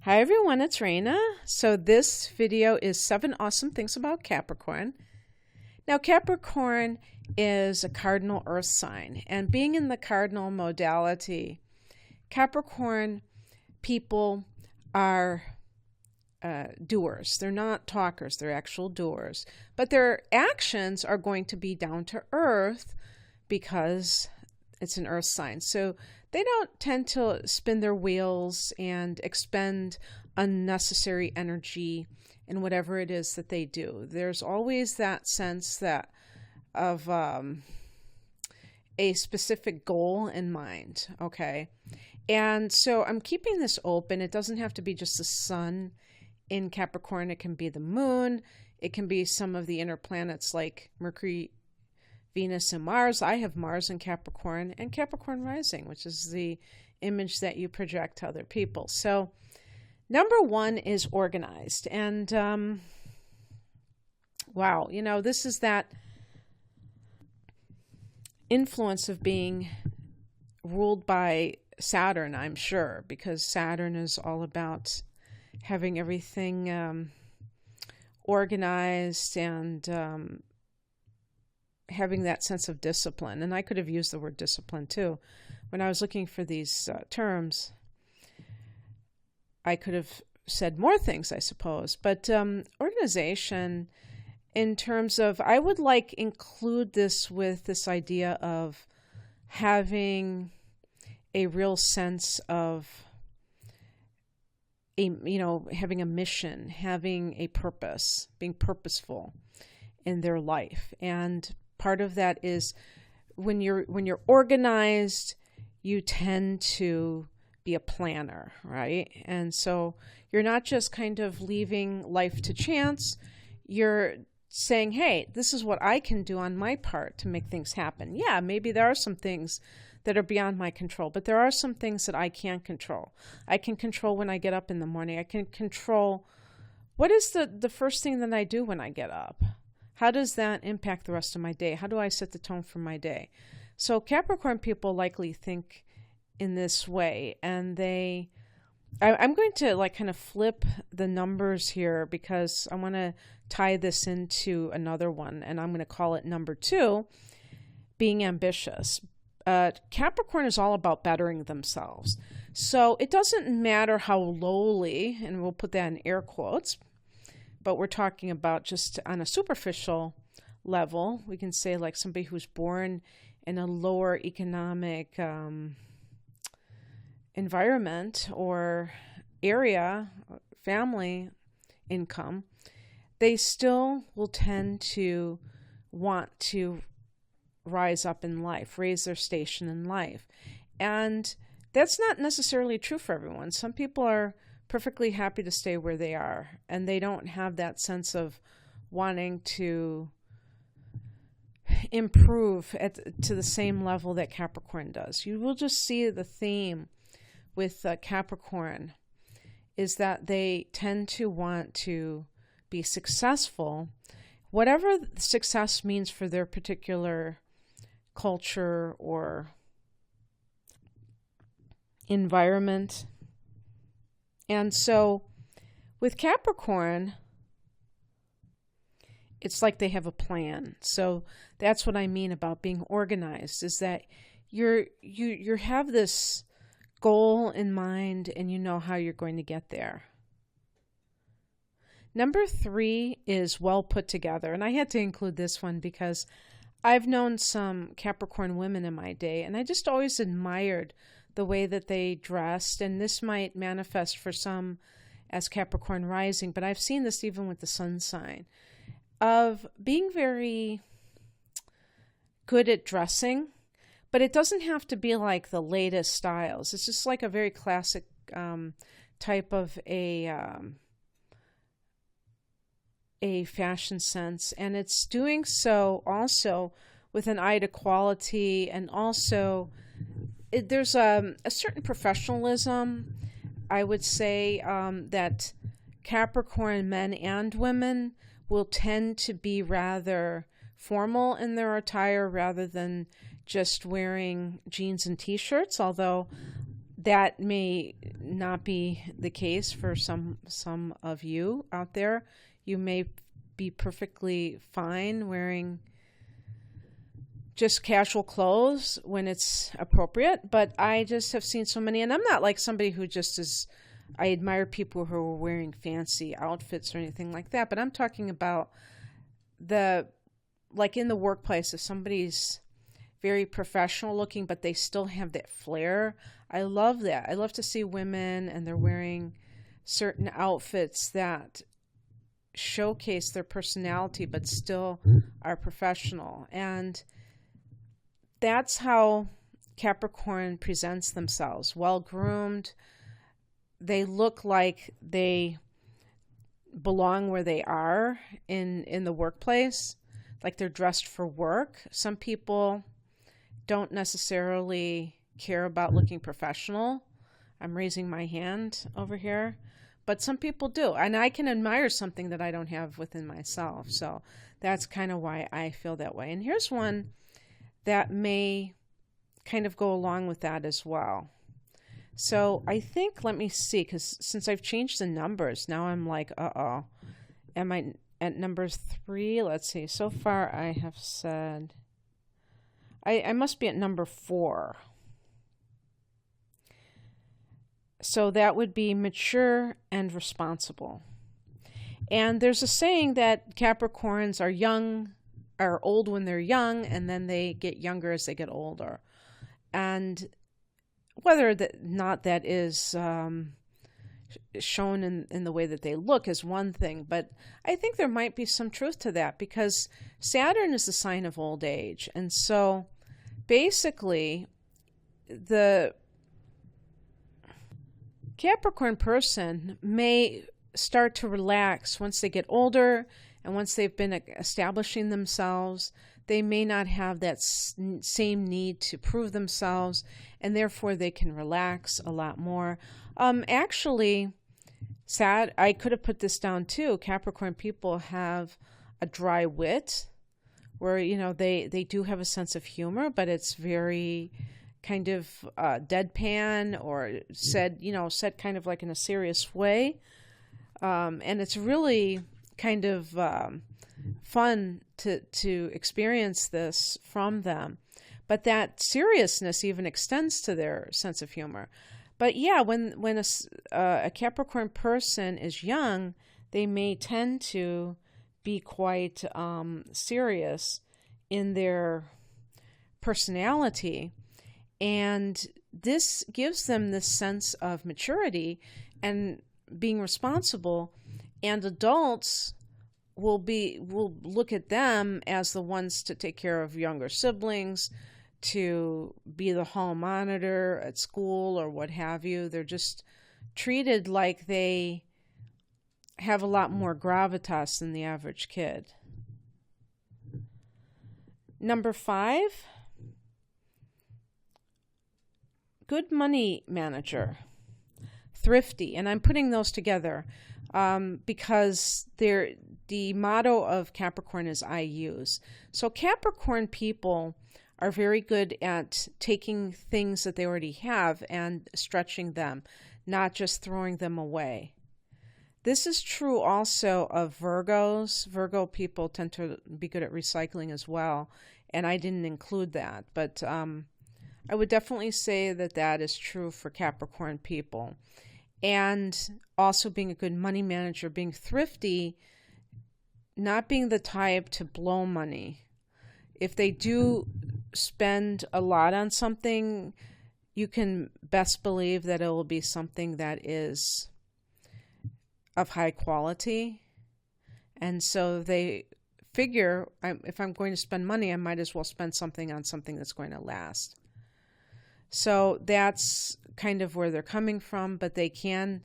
Hi everyone, it's Raina. So this video is 7 awesome things about Capricorn. Now Capricorn is a cardinal earth sign, and being in the cardinal modality, Capricorn people are doers. They're not talkers, they're actual doers. But their actions are going to be down to earth because it's an earth sign. So they don't tend to spin their wheels and expend unnecessary energy in whatever it is that they do. There's always that sense that of a specific goal in mind, okay? And so I'm keeping this open. It doesn't have to be just the sun in Capricorn. It can be the moon. It can be some of the inner planets like Mercury, Venus, and Mars. I have Mars in Capricorn and Capricorn rising, which is the image that you project to other people. So number 1 is organized. And wow, this is that influence of being ruled by Saturn, I'm sure, because Saturn is all about having everything organized and having that sense of discipline. And I could have used the word discipline too. When I was looking for these terms, I could have said more things, I suppose. But organization, in terms of, I would include this with this idea of having a real sense of having a mission, having a purpose, being purposeful in their life. And part of that is when you're organized, you tend to be a planner, right? And so you're not just kind of leaving life to chance. You're saying, hey, this is what I can do on my part to make things happen. Yeah, maybe there are some things that are beyond my control, but there are some things that I can't control. I can control when I get up in the morning. I can control what is the first thing that I do when I get up. How does that impact the rest of my day? How do I set the tone for my day? So Capricorn people likely think in this way, and I'm going to kind of flip the numbers here because I want to tie this into another one, and I'm going to call it number 2, being ambitious. Capricorn is all about bettering themselves. So it doesn't matter how lowly, and we'll put that in air quotes, but we're talking about just on a superficial level. We can say like somebody who's born in a lower economic environment or area, family income, they still will tend to want to rise up in life, raise their station in life. And that's not necessarily true for everyone. Some people are perfectly happy to stay where they are, and they don't have that sense of wanting to improve to the same level that Capricorn does. You will just see the theme with Capricorn is that they tend to want to be successful, whatever success means for their particular culture or environment. And so with Capricorn, it's like they have a plan. So that's what I mean about being organized, is that you have this goal in mind and you know how you're going to get there. Number 3 is well put together. And I had to include this one because I've known some Capricorn women in my day, and I just always admired the way that they dressed. And this might manifest for some as Capricorn rising, but I've seen this even with the sun sign, of being very good at dressing, but it doesn't have to be like the latest styles. It's just like a very classic type of a fashion sense, and it's doing so also with an eye to quality, and also there's a certain professionalism, I would say, that Capricorn men and women will tend to be rather formal in their attire rather than just wearing jeans and t-shirts, although that may not be the case for some of you out there. You may be perfectly fine wearing just casual clothes when it's appropriate, but I just have seen so many, and I'm not like somebody who just is, I admire people who are wearing fancy outfits or anything like that, but I'm talking about like in the workplace, if somebody's very professional looking, but they still have that flair. I love that. I love to see women and they're wearing certain outfits that showcase their personality, but still are professional. And that's how Capricorn presents themselves. Well-groomed. They look like they belong where they are in the workplace, like they're dressed for work. Some people don't necessarily care about looking professional. I'm raising my hand over here. But some people do. And I can admire something that I don't have within myself. So that's kind of why I feel that way. And here's one that may kind of go along with that as well. So I think, let me see, because since I've changed the numbers, now I'm like, uh-oh. Am I at number 3? Let's see. So far I have said, I must be at number 4. So that would be mature and responsible. And there's a saying that Capricorns are old when they're young, and then they get younger as they get older. And whether that is shown in the way that they look is one thing, but I think there might be some truth to that, because Saturn is the sign of old age. And so basically the Capricorn person may start to relax once they get older, and once they've been establishing themselves, they may not have that same need to prove themselves, and therefore they can relax a lot more. Actually, I could have put this down too. Capricorn people have a dry wit, where they do have a sense of humor, but it's very kind of deadpan, or said kind of like in a serious way, and it's really kind of fun to experience this from them. But that seriousness even extends to their sense of humor. But yeah, when a Capricorn person is young, they may tend to be quite serious in their personality. And this gives them this sense of maturity and being responsible, and adults will look at them as the ones to take care of younger siblings, to be the hall monitor at school or what have you. They're just treated like they have a lot more gravitas than the average kid. Number 5, good money manager, thrifty. And I'm putting those together because the motto of Capricorn is I use. So Capricorn people are very good at taking things that they already have and stretching them, not just throwing them away. This is true also of Virgos. Virgo people tend to be good at recycling as well, and I didn't include that, but I would definitely say that is true for Capricorn people. And also being a good money manager, being thrifty, not being the type to blow money. If they do spend a lot on something, you can best believe that it will be something that is of high quality. And so they figure, if I'm going to spend money, I might as well spend something on something that's going to last. So that's kind of where they're coming from, but they can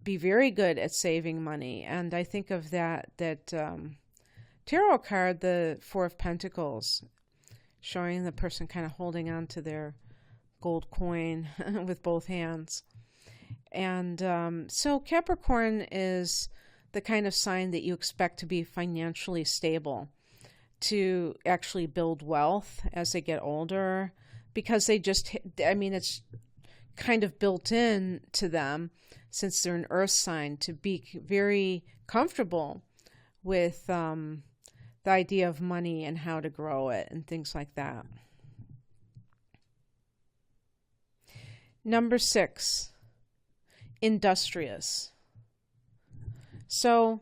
be very good at saving money. And I think of that tarot card, the 4 of Pentacles, showing the person kind of holding on to their gold coin with both hands. And so Capricorn is the kind of sign that you expect to be financially stable, to actually build wealth as they get older, because they just, it's kind of built in to them, since they're an earth sign, to be very comfortable with the idea of money and how to grow it and things like that. Number 6, industrious. So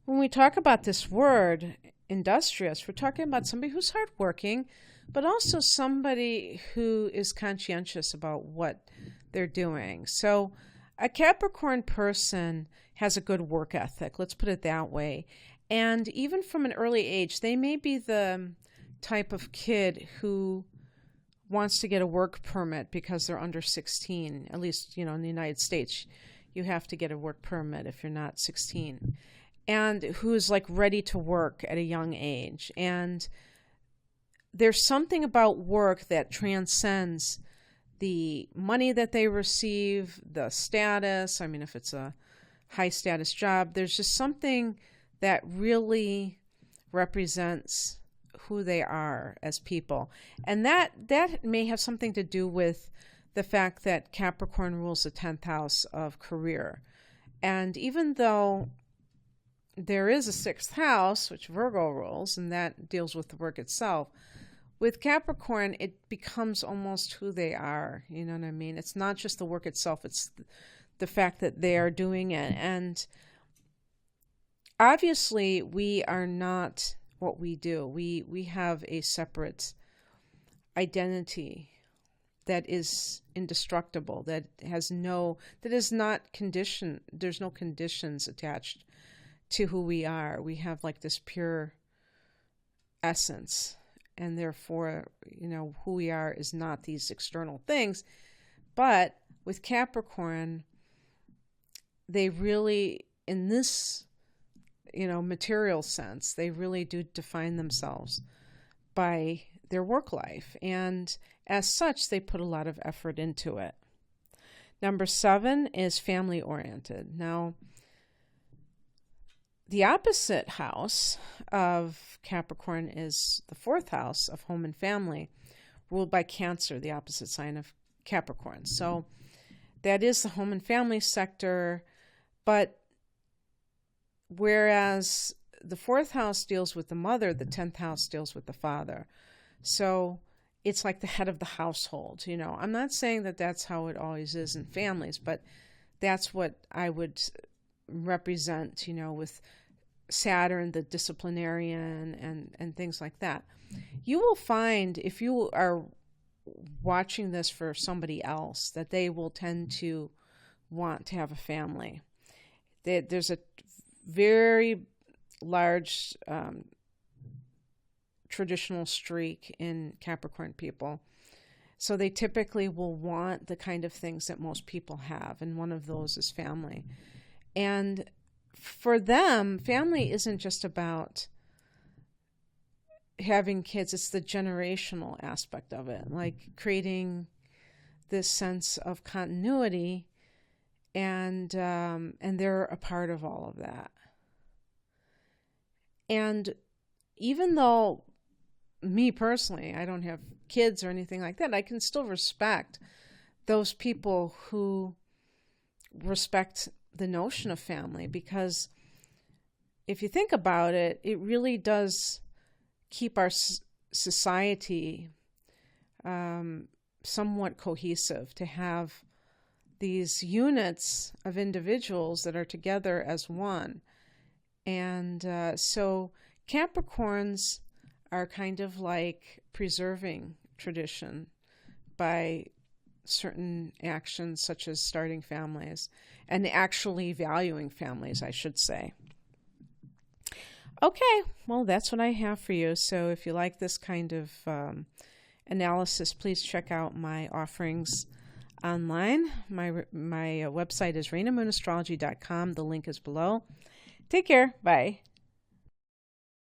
when we talk about this word, industrious, we're talking about somebody who's hardworking, but also somebody who is conscientious about what they're doing. So a Capricorn person has a good work ethic, let's put it that way. And even from an early age, they may be the type of kid who wants to get a work permit because they're under 16. At least, in the United States, you have to get a work permit if you're not 16. And who's like ready to work at a young age. And there's something about work that transcends the money that they receive, the status. I mean, if it's a high status job, there's just something that really represents who they are as people. And that may have something to do with the fact that Capricorn rules the 10th house of career. And even though there is a 6th house, which Virgo rules, and that deals with the work itself, with Capricorn, it becomes almost who they are. You know what I mean? It's not just the work itself, it's the fact that they are doing it. And obviously, we are not what we do. We have a separate identity that is indestructible, that is not conditioned. There's no conditions attached to who we are. We have like this pure essence, and therefore, who we are is not these external things. But with Capricorn, they really, in this, material sense, they really do define themselves by their work life. And as such, they put a lot of effort into it. Number 7 is family oriented. Now, the opposite house of Capricorn is the 4th house of home and family, ruled by Cancer, the opposite sign of Capricorn. So that is the home and family sector, but whereas the 4th house deals with the mother, the 10th house deals with the father. So it's like the head of the household. I'm not saying that that's how it always is in families, but that's what I would represent, with Saturn, the disciplinarian, and things like that. You will find, if you are watching this for somebody else, that they will tend to want to have a family. There's a very large traditional streak in Capricorn people. So they typically will want the kind of things that most people have, and one of those is family. And for them, family isn't just about having kids, it's the generational aspect of it, like creating this sense of continuity, and they're a part of all of that. And even though me personally, I don't have kids or anything like that, I can still respect those people who respect the notion of family, because if you think about it, it really does keep our society somewhat cohesive, to have these units of individuals that are together as one. And so Capricorns are kind of like preserving tradition by certain actions, such as starting families and actually valuing families, I should say. Okay, well, that's what I have for you. So if you like this kind of analysis, please check out my offerings online. My website is rainamoonastrology.com. The link is below. Take care. Bye.